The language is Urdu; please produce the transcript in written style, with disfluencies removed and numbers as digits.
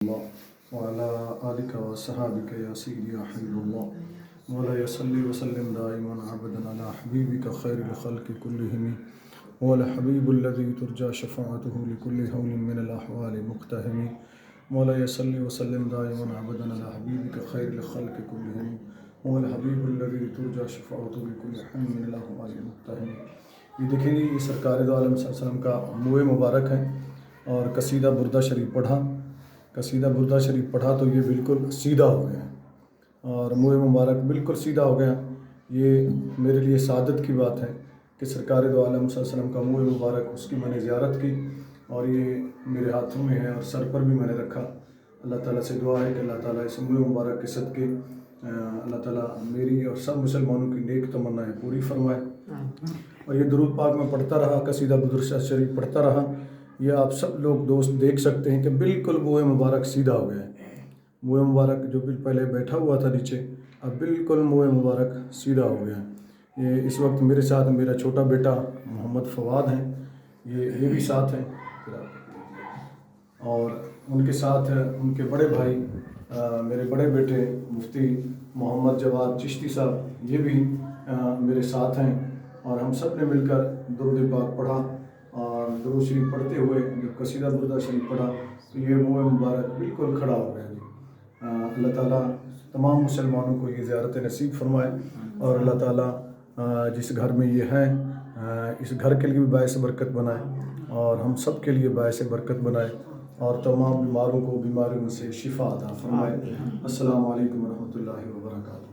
الله وعلى آلك وصحابك يا سيدي يا حبيب الله ولا يصلي وسلم دائما عبدا على حبيبك خير الخلق كلهم ولا حبيب الذي ترجى شفاعته لكل هول من الأحوال مقتهم ولا يصلي وسلم دائما عبدا على حبيبك خير الخلق كلهم ولا حبيب الذي ترجى شفاعته لكل حول من الأحوال مقتهم۔ یہ دیکھیں گے، یہ سرکار دو عالم صلی اللہ علیہ وسلم کا موئے مبارک ہے اور قصیدہ بردہ شریف پڑھا۔ قصیدہ بردہ شریف پڑھا تو یہ بالکل سیدھا ہو گیا اور موئے مبارک بالکل سیدھا ہو گیا۔ یہ میرے لیے سعادت کی بات ہے کہ سرکار دو عالم صلی اللہ علیہ وسلم کا موئے مبارک، اس کی میں نے زیارت کی اور یہ میرے ہاتھوں میں ہے اور سر پر بھی میں نے رکھا۔ اللہ تعالیٰ سے دعا ہے کہ اللہ تعالیٰ اس موئے مبارک کے صدقے اللہ تعالیٰ میری اور سب مسلمانوں کی نیک تمنائیں پوری فرمائے۔ اور یہ درود پاک میں پڑھتا رہا، قصیدہ بردہ شریف پڑھتا رہا۔ یہ آپ سب لوگ دوست دیکھ سکتے ہیں کہ بالکل موئے مبارک سیدھا ہو گیا ہے۔ موئے مبارک جو پہلے بیٹھا ہوا تھا نیچے، اب بالکل موئے مبارک سیدھا ہو گیا ہے۔ یہ اس وقت میرے ساتھ میرا چھوٹا بیٹا محمد فواد ہیں، یہ بھی ساتھ ہیں، اور ان کے ساتھ ان کے بڑے بھائی میرے بڑے بیٹے مفتی محمد جواد چشتی صاحب، یہ بھی میرے ساتھ ہیں، اور ہم سب نے مل کر درود پاک پڑھا اور درود شریف پڑھتے ہوئے جب قصیدہ بردہ شریف پڑھا تو یہ موئے مبارک بالکل کھڑا ہو گیا۔ اللہ تعالیٰ تمام مسلمانوں کو یہ زیارت نصیب فرمائے اور اللہ تعالیٰ جس گھر میں یہ ہے اس گھر کے لیے بھی باعث برکت بنائے اور ہم سب کے لیے باعث برکت بنائے اور تمام بیماروں کو بیماریوں سے شفا عطا فرمائے۔ السلام علیکم ورحمۃ اللہ وبرکاتہ۔